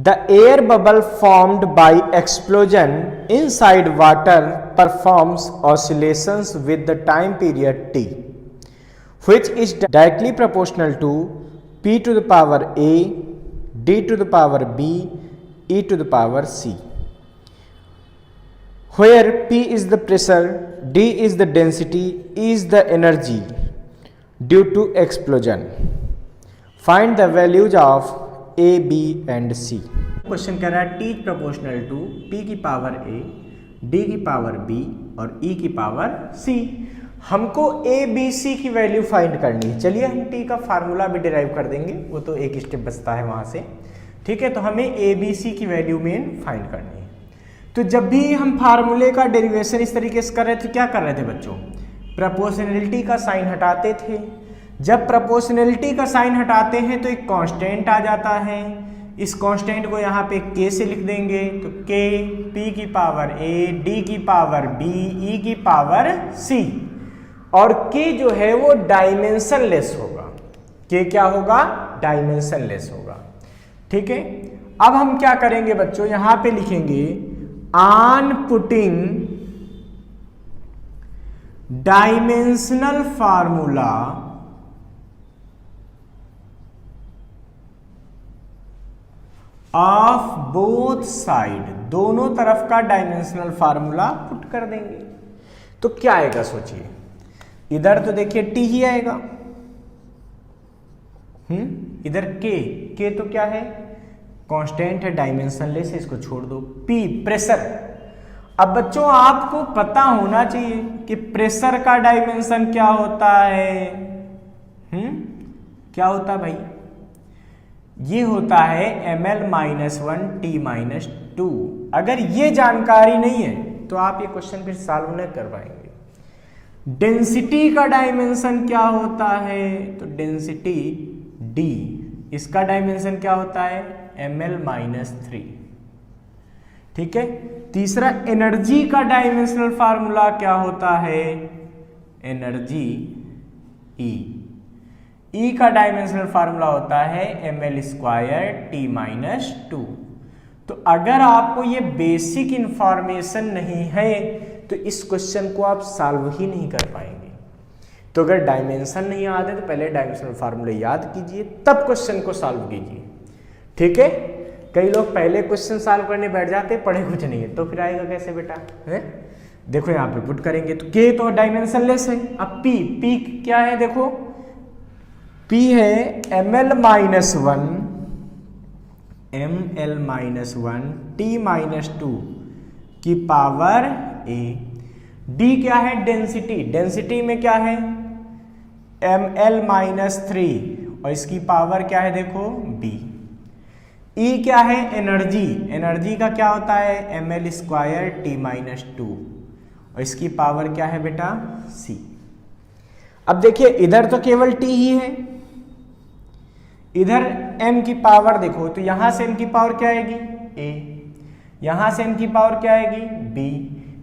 The air bubble formed by explosion inside water performs oscillations with the time period t, which is directly proportional to p to the power a, d to the power b, e to the power c, where p is the pressure, d is the density, e is the energy due to explosion. Find the values of a, b and c. Question कह रहा है t proportional to p की power a, d की power b और e की power c. हमको a, b, c की value find करनी है. चलिए हम t का फार्मूला भी डिराइव कर देंगे, वो तो एक स्टेप बचता है वहां से. ठीक है, तो हमें a, b, c की वैल्यू मेन फाइंड करनी है. तो जब भी हम फार्मूले का डेरिवेशन इस तरीके से कर रहे थे तो क्या कर रहे थे बच्चों? प्रोपोर्शनलिटी का साइन हटाते थे. जब प्रोपोर्शनलिटी का साइन हटाते हैं तो एक कांस्टेंट आ जाता है. इस कांस्टेंट को यहाँ पे k से लिख देंगे, तो k p की पावर a, d की पावर b, e की पावर c. और k जो है वो डायमेंशनलेस होगा. k क्या होगा? डायमेंशनलेस होगा. ठीक है, अब हम क्या करेंगे बच्चों, यहां पे लिखेंगे on putting dimensional formula of both side, दोनों तरफ का डायमेंशनल फार्मूला पुट कर देंगे. तो क्या आएगा सोचिए, इधर तो देखिए t ही आएगा, इधर k तो क्या है? कांस्टेंट है, डायमेंशनलेस है, इसको छोड़ दो. p pressure. अब बच्चों आपको पता होना चाहिए कि प्रेशर का डायमेंशन क्या होता है. क्या होता है भाई? ये होता है ml-1 t-2. अगर ये जानकारी नहीं है तो आप ये क्वेश्चन फिर सॉल्व नहीं कर पाएंगे. डेंसिटी का डायमेंशन क्या होता है? तो डेंसिटी d, इसका डायमेंशन क्या होता है? ml-3. ठीक है. तीसरा, एनर्जी का डायमेंशनल फार्मूला क्या होता है? Energy E. E का डायमेंशनल फार्मूला होता है ml² t-2. तो अगर आपको ये बेसिक इंफॉर्मेशन नहीं है तो इस क्वेश्चन को आप सॉल्व ही नहीं कर पाएंगे. तो अगर डायमेंशन नहीं आते तो पहले डायमेंशनल फार्मूले याद कीजिए, तब क्वेश्चन को सॉल्व कीजिए. ठीक है. कई लोग पहले क्वेश्चन सॉल्व करने बैठ जाते, पढ़े कुछ नहीं है, तो फिर आएगा कैसे बेटा? है, देखो यहाँ पे पुट करेंगे तो k तो डायमेंशनलेस है. अब p क्या है? देखो p है ml-1 t-2 की पावर a. d क्या है? डेंसिटी. डेंसिटी में क्या है? ml-3 और इसकी पावर क्या है? देखो b. E क्या है? एनर्जी. एनर्जी का क्या होता है? ml² t-2 और इसकी पावर क्या है बेटा? c. अब देखिए इधर तो केवल t ही है, इधर m की पावर देखो, तो यहां से m की पावर क्या आएगी? a. यहां से m की पावर क्या आएगी? b.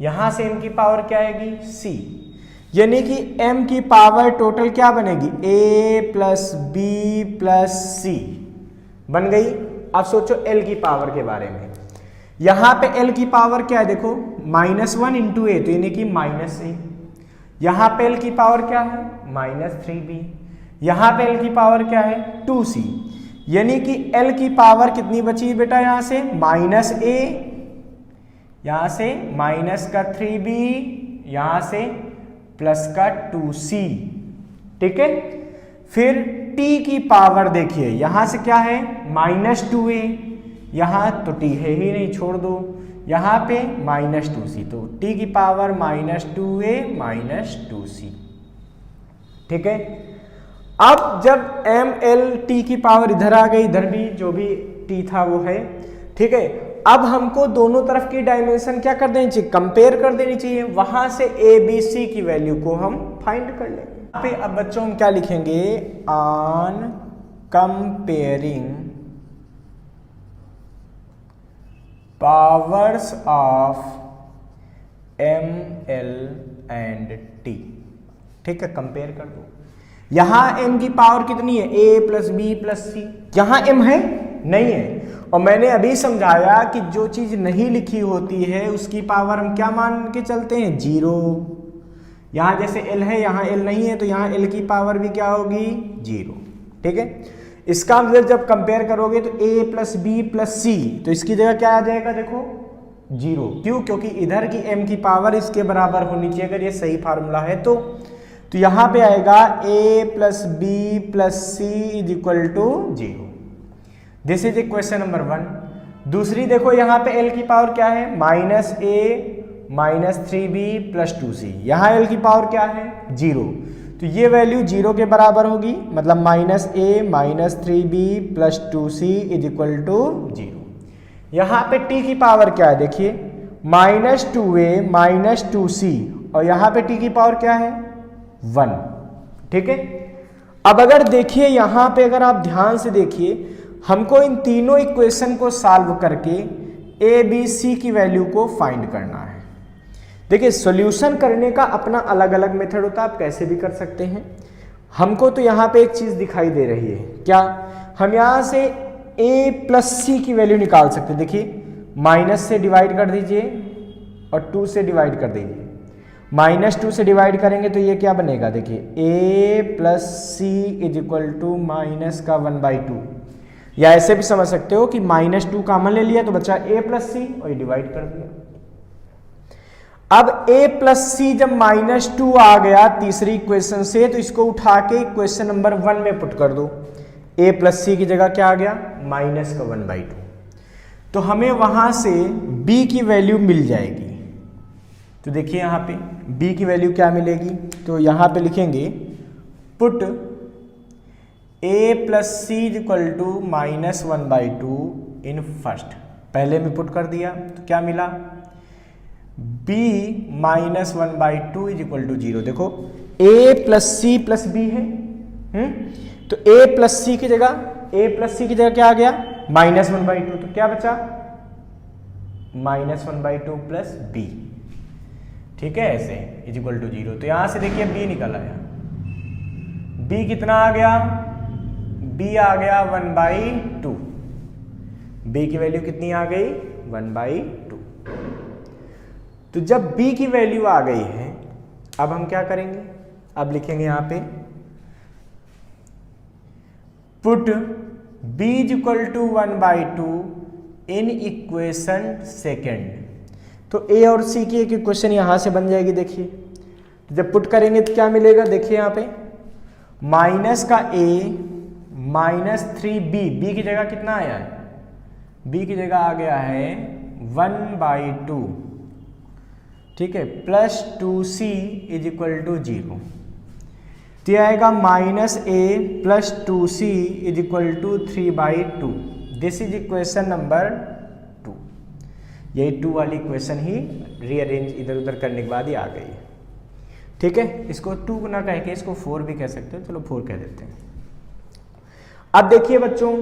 यहां से m की पावर क्या आएगी? c. यानी कि m की पावर टोटल क्या बनेगी? a plus b plus c बन गई. अब सोचो l की पावर के बारे में. यहां पे l की पावर क्या है? देखो -1 इंटू a, तो यानी कि -a. यहां पे l की पावर क्या है? -3b. यहां पे l की पावर क्या है? 2c. यानी कि l की पावर कितनी बची बेटा? यहां से -a, यहां से -3b, यहां से +2c. ठीक है. फिर t की पावर देखिए, यहां से क्या है? -2a, यहां तो t है ही नहीं, छोड़ दो. यहां पे -2c, तो t की पावर -2a -2c. ठीक है. अब जब ml t की पावर इधर आ गई, इधर भी जो भी t था वो है. ठीक है. अब हमको दोनों तरफ की डायमेंशन क्या कर देनी चाहिए? कंपेयर कर देनी चाहिए. वहां से a, b, c की वैल्यू को हम फाइंड कर लेंगे. पे अब बच्चों हम क्या लिखेंगे? On comparing powers of ml and t. ठीक है, कंपेयर कर दो. यहां m की पावर कितनी है? a plus b plus c. यहां m है, नहीं है। और मैंने अभी समझाया कि जो चीज नहीं लिखी होती है उसकी पावर हम क्या मान के चलते हैं, 0। यहां जैसे l है, यहाँ l नहीं है, तो यहाँ l की पावर भी क्या होगी, 0। ठीक है, इसका मतलब जब कंपेयर करोगे तो a प्लस बी प्लस सी, तो इसकी जगह क्या आ जाएगा, देखो 0। क्यों, क्योंकि इधर की m की पावर इसके बराबर होनी चाहिए अगर ये सही फार्मूला है तो यहाँ पे आएगा a plus b plus c is equal to 0। This is equation number 1। दूसरी देखो यहाँ पे l की पावर क्या है, -a minus 3b plus 2c। यहाँ l की पावर क्या है, 0, तो ये वैल्यू 0 के बराबर होगी, मतलब -a minus 3b plus 2c is equal to 0। यहाँ पे t की पावर क्या है, देखिए -2a माइनस 2c, और यहाँ पे t की पावर क्या है, 1। ठीक है, अब अगर देखिए यहाँ पे अगर आप ध्यान से देखिए, हमको इन तीनों इक्वेशन को सॉल्व करके a b c की वैल्यू को फाइंड करना है। देखिए सॉल्यूशन करने का अपना अलग अलग मेथड होता है, आप कैसे भी कर सकते हैं। हमको तो यहाँ पे एक चीज दिखाई दे रही है, क्या, हम यहाँ से a प्लस सी की वैल्यू निकाल सकते हैं। देखिए माइनस से डिवाइड कर दीजिए और 2 से डिवाइड कर दीजिए। -2 से डिवाइड करेंगे तो ये क्या बनेगा, देखिए a plus c is equal to minus का 1/2, या ऐसे भी समझ सकते हो कि -2 कॉमन ले लिया तो बचा a प्लस सी और ये डिवाइड कर दिया। अब a प्लस सी जब -2 आ गया तीसरी इक्वेशन से, तो इसको उठा के इक्वेशन नंबर 1 में पुट कर दो। a प्लस सी की जगह क्या आ गया, माइनस का 1/2, तो हमें वहां से b की वैल्यू मिल जाएगी। तो देखिए यहाँ पे b की वैल्यू क्या मिलेगी, तो यहाँ पे लिखेंगे put a plus c is equal to -1/2 in first, पहले में पुट कर दिया तो क्या मिला, b -1/2 इज इक्वल टू 0। देखो a plus c plus b है, तो a प्लस सी की जगह क्या आ गया, -1/2, तो क्या बचा, -1/2 प्लस b। ठीक है, ऐसे इज इक्वल टू 0। तो यहां से देखिए b निकल आया, b कितना आ गया, b आ गया 1/2। b की वैल्यू कितनी आ गई, 1/2। तो जब b की वैल्यू आ गई है, अब हम क्या करेंगे, अब लिखेंगे यहां पे put b is equal to 1/2 in equation second. तो a और c की एक इक्वेशन यहां से बन जाएगी। देखिए जब पुट करेंगे तो क्या मिलेगा, देखिए यहां पे माइनस का a माइनस 3b, b की जगह कितना आया है, b की जगह आ गया है 1/2। ठीक है, plus 2c is equal to 0। तो यह आएगा -a plus 2c is equal to 3/2। This is equation number 2। यही 2 वाली इक्वेशन ही रीअरेंज इधर उधर करने के बाद ही आ गई। ठीक है, इसको 2 ना कह के इसको 4 भी कह सकते हो, चलो 4 कह देते हैं। अब देखिए बच्चों,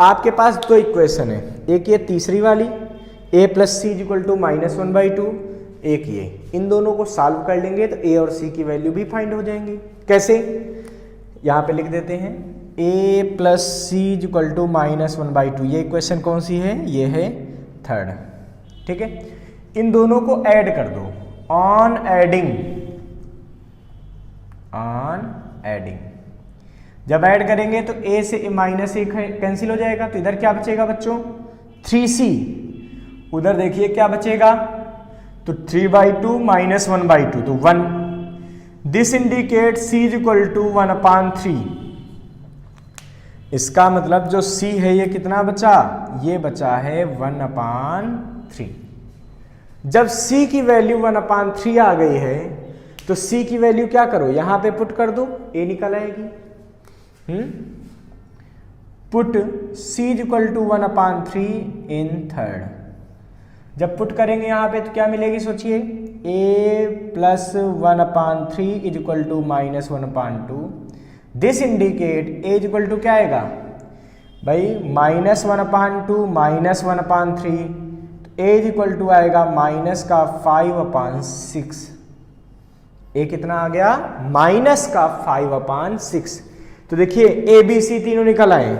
आपके पास 2 इक्वेशन है, एक ये तीसरी वाली a plus c is equal to -1/2, एक ये, इन दोनों को सॉल्व कर लेंगे तो a और c की वैल्यू भी फाइंड हो जाएंगी। कैसे, यहाँ पे लिख देते हैं a plus c is equal to -1/2। ये इक्वेशन कौन सी है, ये है थर्ड। ठीक है, इन दोनों को ऐड कर दो, ऑन एडिंग जब ऐड करेंगे तो a से -a कैंसिल हो जाएगा, तो इधर क्या बचेगा बच्चों, 3c। उधर देखिए क्या बचेगा, तो 3/2 -1/2 तो 1। This indicate c is equal to 1/3। इसका मतलब जो c है ये कितना बचा, ये बचा है 1/3। जब c की वैल्यू 1/3 आ गई है तो c की वैल्यू क्या करो, यहां पे पुट कर दो, a निकल आएगी। Put c is equal to 1/3 in third. जब पुट करेंगे यहां पे तो क्या मिलेगी, सोचिए a plus 1/3 is equal to -1/2। This indicate a is equal to क्या आएगा भाई, -1/2 -1/3, तो a इज इक्वल टू आएगा माइनस का 5/6। a कितना आ गया, माइनस का 5/6। तो देखिए a b c तीनों निकल आए।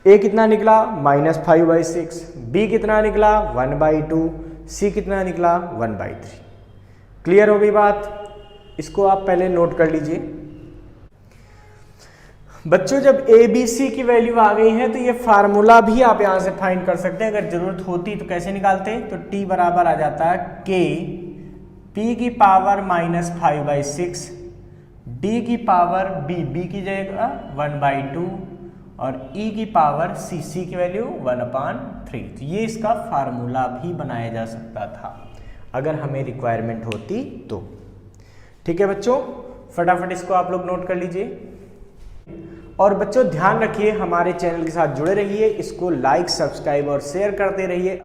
ए कितना निकला -5/6, बी कितना निकला 1/2, सी कितना निकला 1/3। क्लियर हो गई बात? इसको आप पहले नोट कर लीजिए। बच्चों जब ए बी सी की वैल्यू आ गई है तो ये फार्मूला भी आप यहां से फाइंड कर सकते हैं। अगर जरूरत होती तो कैसे निकालते हैं? तो टी बराबर आ जाता है के पी की पावर -5/6 डी की पावर बी की जगह 1/2 और ई की पावर सी की वैल्यू 1/3। तो ये इसका फार्मूला भी बनाया जा सकता था अगर हमें रिक्वायरमेंट होती तो। ठीक है बच्चों, फटाफट इसको आप लोग नोट कर लीजिए। और बच्चों ध्यान रखिए, हमारे चैनल के साथ जुड़े रहिए, इसको लाइक, सब्सक्राइब और शेयर करते रहिए।